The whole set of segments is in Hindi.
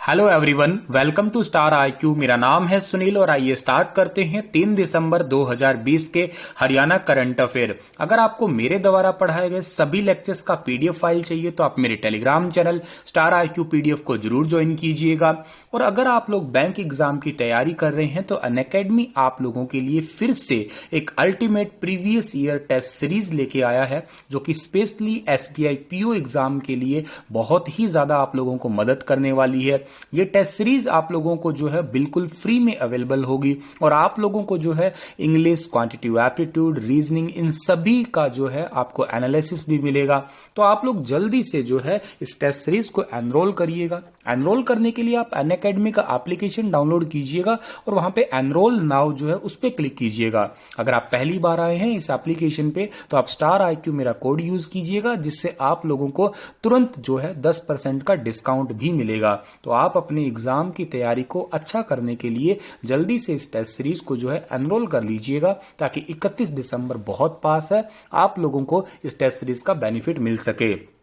Hello everyone, welcome to Star IQ. मेरा नाम है सुनील और आइए स्टार्ट करते हैं 3 दिसंबर 2020 के हरियाणा करंट अफेयर। अगर आपको मेरे द्वारा पढ़ाए गए सभी लेक्चर्स का पीडीएफ फाइल चाहिए तो आप मेरे Telegram channel star IQ PDF को जरूर ज्वाइन कीजिएगा। और अगर आप लोग बैंक एग्जाम की तैयारी कर रहे हैं तो अनअकैडमी आप लोगों के लिए फिर से एक ultimate previous year test series लेके आया है, जो कि स्पेशली एसबीआई पीओ एग्जाम के लिए बहुत ही ज्यादा आप लोगों को मदद करने वाली है। ये टेस्ट सीरीज आप लोगों को जो है बिल्कुल फ्री में अवेलेबल होगी और आप लोगों को जो है इंग्लिश, क्वांटिटेटिव एप्टीट्यूड, रीजनिंग, इन सभी का जो है आपको एनालिसिस भी मिलेगा। तो आप लोग जल्दी से जो है इस टेस्ट सीरीज को एनरोल करिएगा। एनरोल करने के लिए आप अनअकैडमी का एप्लीकेशन डाउनलोड कीजिएगा और वहां पे एनरोल नाउ जो है उस पर क्लिक कीजिएगा। अगर आप पहली बार आए हैं इस एप्लीकेशन पे तो आप स्टार आईक्यू मेरा कोड यूज कीजिएगा, जिससे आप लोगों को तुरंत जो है 10% का डिस्काउंट भी मिलेगा। तो आप अपने एग्जाम की तैयारी को अच्छा करने के लिए जल्दी से इस टेस्ट सीरीज को जो है एनरोल कर लीजिएगा, ताकि 31 दिसंबर बहुत पास है, आप लोगों को इस टेस्ट सीरीज का बेनिफिट मिल सके।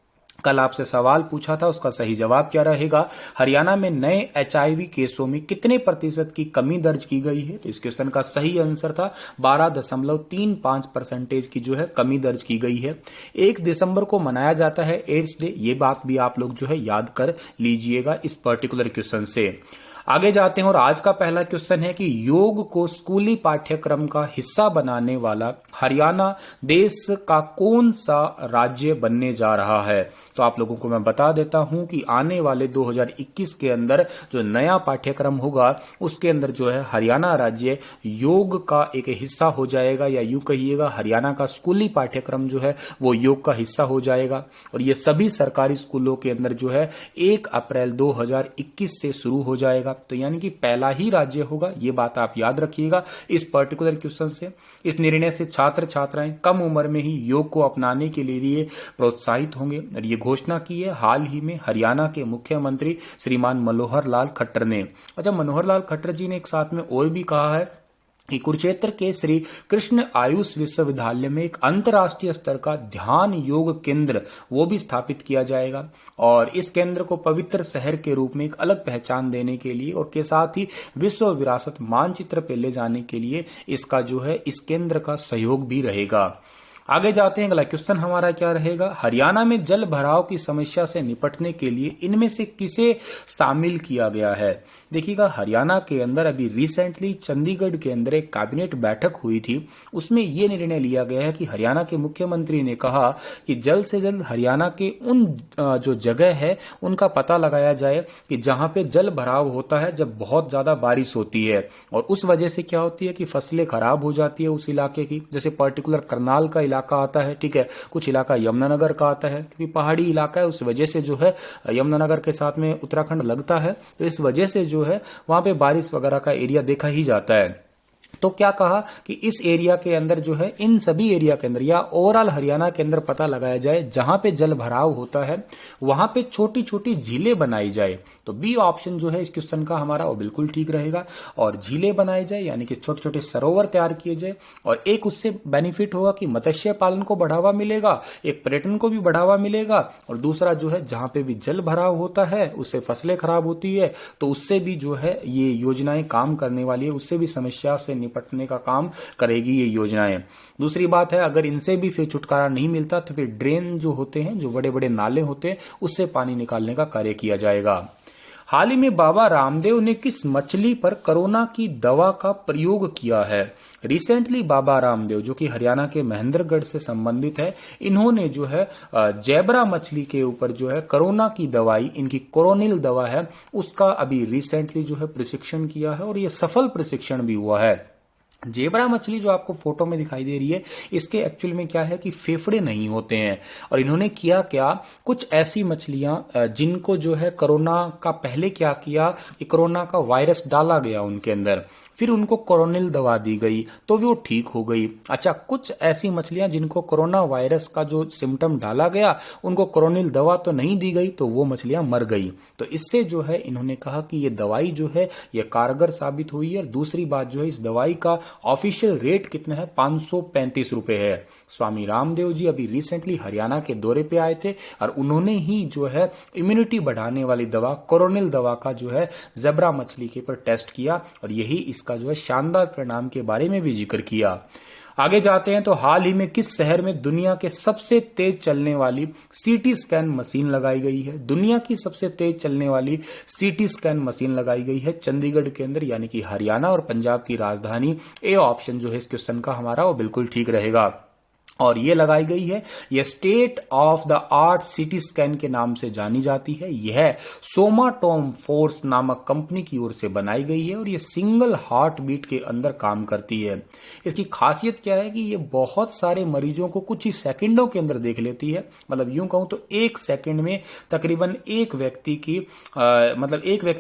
कल आपसे सवाल पूछा था, उसका सही जवाब क्या रहेगा? हरियाणा में नए एचआईवी केसों में कितने प्रतिशत की कमी दर्ज की गई है? तो इस क्वेश्चन का सही आंसर था 12.35% की जो है कमी दर्ज की गई है। 1 दिसंबर को मनाया जाता है एड्स डे, ये बात भी आप लोग जो है याद कर लीजिएगा इस पर्टिकुलर क्वेश्चन से। आगे जाते हैं और आज का पहला क्वेश्चन है कि योग को स्कूली पाठ्यक्रम का हिस्सा बनाने वाला हरियाणा देश का कौन सा राज्य बनने जा रहा है? तो आप लोगों को मैं बता देता हूं कि आने वाले 2021 के अंदर जो नया पाठ्यक्रम होगा उसके अंदर जो है हरियाणा राज्य योग का एक हिस्सा हो जाएगा, या यूं कहिएगा हरियाणा का स्कूली पाठ्यक्रम जो है वो योग का हिस्सा हो जाएगा। और ये सभी सरकारी स्कूलों के अंदर जो है 1 अप्रैल 2021 से शुरू हो जाएगा। तो यानी कि पहला ही राज्य होगा, ये बात आप याद रखिएगा इस पर्टिकुलर क्वेश्चन से। इस निर्णय से छात्र छात्राएं कम उम्र में ही योग को अपनाने के लिए प्रोत्साहित होंगे। और ये घोषणा की है हाल ही में हरियाणा के मुख्यमंत्री श्रीमान मनोहर लाल खट्टर ने। अच्छा, मनोहर लाल खट्टर जी ने एक साथ में और भी कहा है कि कुरुक्षेत्र के श्री कृष्ण आयुष विश्वविद्यालय में एक अंतर्राष्ट्रीय स्तर का ध्यान योग केंद्र वो भी स्थापित किया जाएगा। और इस केंद्र को पवित्र शहर के रूप में एक अलग पहचान देने के लिए और के साथ ही विश्व विरासत मानचित्र पे ले जाने के लिए इसका जो है इस केंद्र का सहयोग भी रहेगा। आगे जाते हैं, अगला क्वेश्चन हमारा क्या रहेगा? हरियाणा में जल भराव की समस्या से निपटने के लिए इनमें से किसे शामिल किया गया है? देखिएगा, हरियाणा के अंदर अभी रिसेंटली चंडीगढ़ के अंदर एक कैबिनेट बैठक हुई थी। उसमें यह निर्णय लिया गया है कि हरियाणा के मुख्यमंत्री ने कहा कि जल्द से जल्द हरियाणा के उन जो जगह है उनका पता लगाया जाए कि जहां पे जल भराव होता है जब बहुत ज्यादा बारिश होती है, और उस वजह से क्या होती है कि फसलें खराब हो जाती है उस इलाके की। जैसे पर्टिकुलर करनाल का इलाका आता है, ठीक है, कुछ इलाका यमुनानगर का आता है, क्योंकि पहाड़ी इलाका है उस वजह से जो है यमुनानगर के साथ में उत्तराखंड लगता है, तो इस वजह से जो है वहां पे बारिश वगैरह का एरिया देखा ही जाता है। तो क्या कहा कि इस एरिया के अंदर जो है इन सभी एरिया के अंदर या ओवरऑल हरियाणा के अंदर पता लगाया जाए जहां पे जल भराव होता है वहां पे छोटी छोटी झीलें बनाई जाए। तो बी ऑप्शन जो है इस क्वेश्चन का हमारा वो बिल्कुल ठीक रहेगा। और झीलें बनाई जाए यानी कि छोटे छोटे सरोवर तैयार किए जाए, और एक उससे बेनिफिट होगा कि मत्स्य पालन को बढ़ावा मिलेगा, एक पर्यटन को भी बढ़ावा मिलेगा, और दूसरा जो है जहां पे भी जल भराव होता है उससे फसलें खराब होती है तो उससे भी जो है ये योजनाएं काम करने वाली है, उससे भी समस्या से निपटने का काम करेगी ये योजनाएं। दूसरी बात है, अगर इनसे भी फिर छुटकारा नहीं मिलता तो फिर ड्रेन जो होते हैं, जो बड़े बड़े नाले होते हैं, उससे पानी निकालने का कार्य किया जाएगा। हाल ही में बाबा रामदेव ने किस मछली पर कोरोना की दवा का प्रयोग किया है? रिसेंटली बाबा रामदेव, जो कि हरियाणा के महेंद्रगढ़ से संबंधित है, इन्होंने जो है जेबरा मछली के ऊपर जो है कोरोना की दवाई, इनकी कोरोनिल दवा है, उसका अभी रिसेंटली जो है प्रशिक्षण किया है और ये सफल प्रशिक्षण भी हुआ है। जेबरा मछली जो आपको फोटो में दिखाई दे रही है, इसके एक्चुअल में क्या है कि फेफड़े नहीं होते हैं। और इन्होंने किया क्या, कुछ ऐसी मछलियां जिनको जो है कोरोना का पहले क्या किया कि कोरोना का वायरस डाला गया उनके अंदर, फिर उनको कोरोनिल दवा दी गई तो वो ठीक हो गई। अच्छा, कुछ ऐसी मछलियां जिनको कोरोना वायरस का जो सिम्टम डाला गया उनको कोरोनिल दवा तो नहीं दी गई तो वो मछलियां मर गई। तो इससे जो है इन्होंने कहा कि ये दवाई जो है ये कारगर साबित हुई है। दूसरी बात जो है, इस दवाई का ऑफिशियल रेट कितना है, 535 रुपए है। स्वामी रामदेव जी अभी रिसेंटली हरियाणा के दौरे पे आए थे और उन्होंने ही जो है इम्यूनिटी बढ़ाने वाली दवा कोरोनिल दवा का जो है ज़ेब्रा मछली के पर टेस्ट किया और यही इसका जो है शानदार परिणाम के बारे में भी जिक्र किया। आगे जाते हैं तो हाल ही में किस शहर में दुनिया के सबसे तेज चलने वाली सीटी स्कैन मशीन लगाई गई है? दुनिया की सबसे तेज चलने वाली सीटी स्कैन मशीन लगाई गई है चंडीगढ़ के अंदर, यानी कि हरियाणा और पंजाब की राजधानी। ए ऑप्शन जो है इस क्वेश्चन का हमारा वो बिल्कुल ठीक रहेगा। और ये लगाई गई है, यह state of the art CT scan के नाम से जानी जाती है। यह सोमाटोम फोर्स नामक कंपनी की ओर से बनाई गई है और यह सिंगल हार्ट बीट के अंदर काम करती है। इसकी खासियत क्या है कि ये बहुत सारे मरीजों को कुछ ही सेकंडों के अंदर देख लेती है। मतलब यूं कहूं तो एक सेकंड में तकरीबन एक व्यक्ति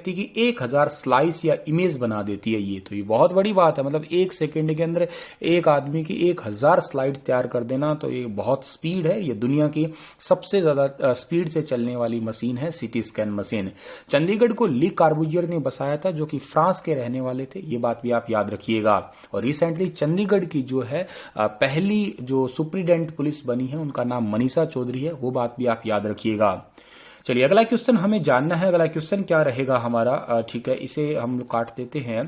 की 1000 स्लाइस या इमेज बना देती है। ये तो ये बहुत बड़ी बात है। मतलब एक सेकंड के अंदर एक आदमी की 1000 स्लाइड तैयार कर देना, तो ये बहुत स्पीड है। ये दुनिया की सबसे ज्यादा स्पीड से चलने वाली मशीन है, सीटी स्कैन मशीन। चंडीगढ़ को ली कार्बूजियर ने बसाया था, जो कि फ्रांस के रहने वाले थे। ये बात भी आप याद रखिएगा। और रिसेंटली चंडीगढ़ की जो है पहली जो सुप्रीडेंट पुलिस बनी है, उनका नाम मनीषा चौधरी है। वो बात भी आप याद रखिएगा। चलिए अगला क्वेश्चन हमें जानना है। अगला क्वेश्चन क्या रहेगा हमारा, ठीक है, इसे हम लोग काट देते हैं।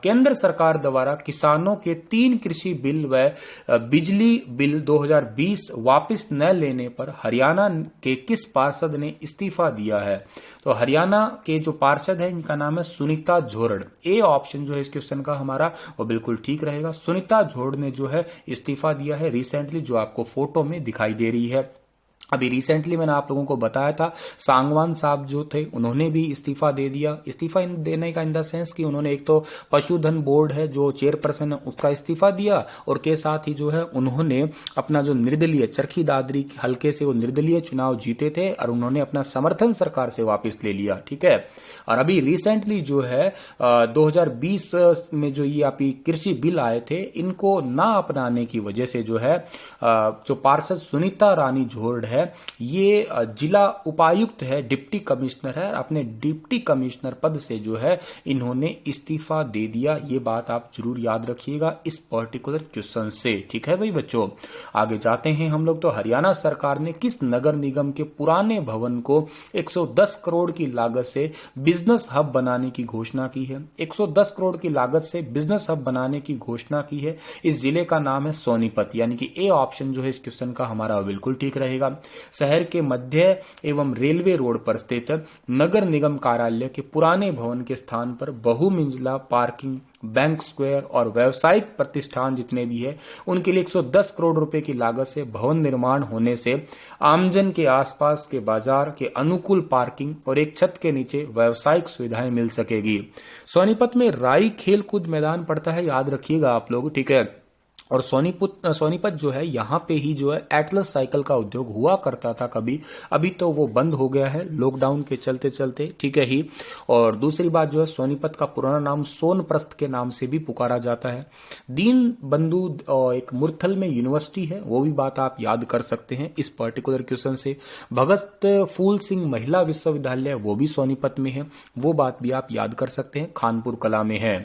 केंद्र सरकार द्वारा किसानों के 3 कृषि बिल व बिजली बिल 2020 वापस न लेने पर हरियाणा के किस पार्षद ने इस्तीफा दिया है? तो हरियाणा के जो पार्षद है इनका नाम है सुनीता झोरड़। ए ऑप्शन जो है इस क्वेश्चन का हमारा वो बिल्कुल ठीक रहेगा। सुनीता झोरड़ ने जो है इस्तीफा दिया है रिसेंटली, जो आपको फोटो में दिखाई दे रही है। अभी रिसेंटली मैंने आप लोगों को बताया था सांगवान साहब जो थे उन्होंने भी इस्तीफा दे दिया। इस्तीफा देने का इन द सेंस कि उन्होंने एक तो पशुधन बोर्ड है जो चेयरपर्सन है उसका इस्तीफा दिया, और के साथ ही जो है उन्होंने अपना जो निर्दलीय चरखी दादरी हल्के से वो निर्दलीय चुनाव जीते थे और उन्होंने अपना समर्थन सरकार से वापस ले लिया। ठीक है। और अभी रिसेंटली जो है 2020 में जो ये आपकी कृषि बिल आए थे, इनको ना अपनाने की वजह से जो है जो पार्षद सुनीता रानी झोरड़ है, ये जिला उपायुक्त है, डिप्टी कमिश्नर है, अपने डिप्टी कमिश्नर पद से जो है इन्होंने इस्तीफा दे दिया। ये बात आप जरूर याद रखिएगा इस पर्टिकुलर क्वेश्चन से। ठीक है भाई बच्चों, आगे जाते हैं हम लोग। तो हरियाणा सरकार ने किस नगर निगम के पुराने भवन को 110 करोड़ की लागत से बिजनेस हब बनाने की घोषणा की है? 110 करोड़ की लागत से बिजनेस हब बनाने की घोषणा की है। इस जिले का नाम है सोनीपत, यानी कि ए ऑप्शन जो है इस क्वेश्चन का हमारा बिल्कुल ठीक रहेगा। शहर के मध्य एवं रेलवे रोड पर स्थित नगर निगम कार्यालय के पुराने भवन के स्थान पर बहुमंजिला पार्किंग, बैंक स्क्वायर और व्यावसायिक प्रतिष्ठान जितने भी है उनके लिए 110 करोड़ रुपए की लागत से भवन निर्माण होने से आमजन के आसपास के बाजार के अनुकूल पार्किंग और एक छत के नीचे व्यावसायिक सुविधाएं मिल सकेगी। सोनीपत में राई खेल कूद मैदान पड़ता है, याद रखिएगा आप लोग। ठीक है। और सोनीपत जो है यहाँ पे ही जो है एटलस साइकिल का उद्योग हुआ करता था कभी, अभी तो वो बंद हो गया है लॉकडाउन के चलते चलते। ठीक है ही। और दूसरी बात जो है सोनीपत का पुराना नाम सोनप्रस्थ के नाम से भी पुकारा जाता है। दीन बंधु एक मुरथल में यूनिवर्सिटी है, वो भी बात आप याद कर सकते हैं इस पर्टिकुलर क्वेश्चन से। भगत फूल सिंह महिला विश्वविद्यालय वो भी सोनीपत में है, वो बात भी आप याद कर सकते हैं, खानपुर कला में है।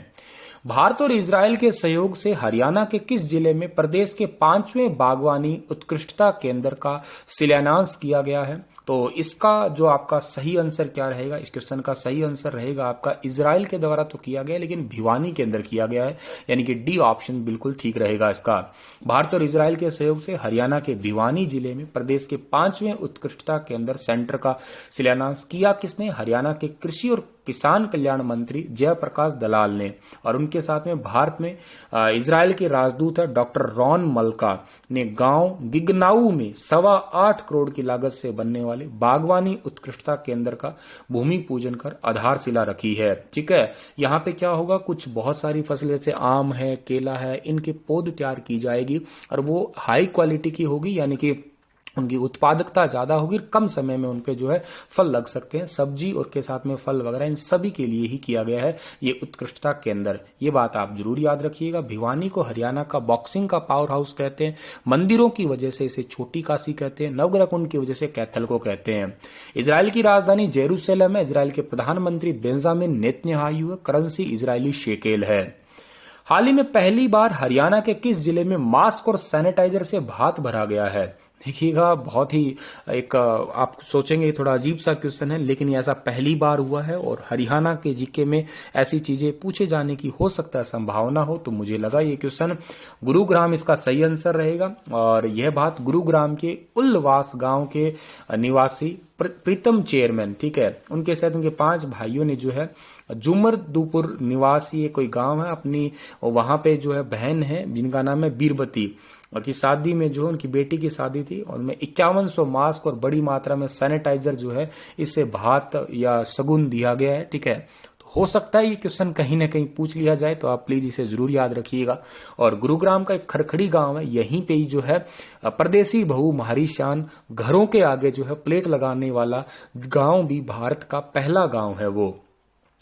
भारत और इजराइल के सहयोग से हरियाणा के किस जिले में प्रदेश के 5वें बागवानी उत्कृष्टता केंद्र का शिलान्यास किया गया है? तो इसका जो आपका सही आंसर क्या रहेगा, इस क्वेश्चन का सही आंसर रहेगा आपका इजराइल के द्वारा तो किया गया लेकिन भिवानी के अंदर किया गया है, यानी कि डी ऑप्शन बिल्कुल ठीक रहेगा इसका। भारत और इजराइल के सहयोग से हरियाणा के भिवानी जिले में प्रदेश के 5वें उत्कृष्टता केंद्र सेंटर का शिलान्यास किया किसने? हरियाणा के कृषि और किसान कल्याण मंत्री जयप्रकाश दलाल ने। और उनके साथ में भारत में इजराइल के राजदूत है डॉक्टर रॉन मल्का ने गांव गिगनाऊ में 8.25 करोड़ की लागत से बनने वाले बागवानी उत्कृष्टता केंद्र का भूमि पूजन कर आधारशिला रखी है। ठीक है। यहाँ पे क्या होगा, कुछ बहुत सारी फसलें जैसे आम है, केला है, इनके पौध तैयार की जाएगी और वो हाई क्वालिटी की होगी, यानी कि उनकी उत्पादकता ज्यादा होगी, कम समय में उनपे जो है फल लग सकते हैं। सब्जी और के साथ में फल वगैरह इन सभी के लिए ही किया गया है ये उत्कृष्टता केंद्र। ये बात आप जरूर याद रखिएगा। भिवानी को हरियाणा का बॉक्सिंग का पावर हाउस कहते हैं, मंदिरों की वजह से इसे छोटी काशी कहते हैं, नवग्रह कुंड की वजह से कैथल को कहते हैं। इजराइल की राजधानी जेरूसलम है, इजराइल के प्रधानमंत्री बेंजामिन नेतन्याहू है, करेंसी इजरायली शेकेल है। हाल ही में पहली बार हरियाणा के किस जिले में मास्क और सैनिटाइजर से भात भरा गया है? देखिएगा, बहुत ही एक आप सोचेंगे थोड़ा अजीब सा क्वेश्चन है, लेकिन ये ऐसा पहली बार हुआ है और हरियाणा के जीके में ऐसी चीजें पूछे जाने की हो सकता है संभावना हो, तो मुझे लगा ये क्वेश्चन गुरुग्राम इसका सही आंसर रहेगा। और यह बात गुरुग्राम के उल्वास गांव के निवासी प्रीतम चेयरमैन, ठीक है, उनके साथ उनके 5 भाइयों ने जो है जुमरदुपुर निवासी ये कोई गांव है, अपनी वहां पे जो है बहन है जिनका नाम है बीरबती, और की शादी में जो उनकी बेटी की शादी थी, और उनमें 5100 मास्क और बड़ी मात्रा में सैनिटाइजर जो है इससे भात या शगुन दिया गया है, ठीक है। तो हो सकता है ये क्वेश्चन कहीं ना कहीं पूछ लिया जाए, तो आप प्लीज इसे जरूर याद रखिएगा। और गुरुग्राम का एक खरखड़ी गांव है, यहीं पे ही जो है परदेसी बहु म्हारी शान घरों के आगे जो है प्लेट लगाने वाला गांव भी भारत का पहला गांव है वो।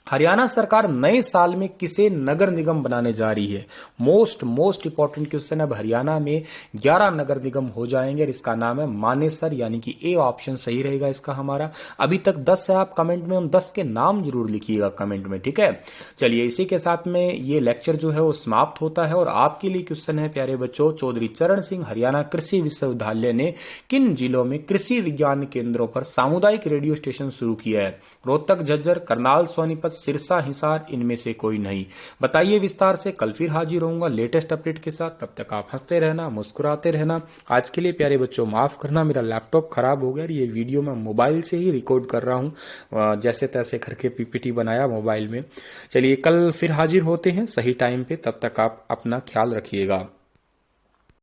हरियाणा सरकार नए साल में किसे नगर निगम बनाने जा रही है? Most important question. अब हरियाणा में 11 नगर निगम हो जाएंगे और इसका नाम है मानेसर, यानी कि ए ऑप्शन सही रहेगा इसका हमारा। अभी तक 10 है, आप कमेंट में उन 10 के नाम जरूर लिखिएगा कमेंट में, ठीक है। चलिए, इसी के साथ में ये लेक्चर जो है वो समाप्त होता है और आपके लिए क्वेश्चन है प्यारे बच्चों, चौधरी चरण सिंह हरियाणा कृषि विश्वविद्यालय ने किन जिलों में कृषि विज्ञान केंद्रों पर सामुदायिक रेडियो स्टेशन शुरू किया है? रोहतक, झज्जर, करनाल, सोनीपत, सिरसा, हिसार, इनमें से कोई नहीं? बताइए विस्तार से। कल फिर हाजिर होऊंगा लेटेस्ट अपडेट के साथ, तब तक आप हंसते रहना, मुस्कुराते रहना। आज के लिए प्यारे बच्चों माफ करना, मेरा लैपटॉप खराब हो गया, ये वीडियो मैं मोबाइल से ही रिकॉर्ड कर रहा हूं, जैसे तैसे करके पीपीटी बनाया मोबाइल में। चलिए, कल फिर हाजिर होते हैं सही टाइम पे, तब तक आप अपना ख्याल रखिएगा।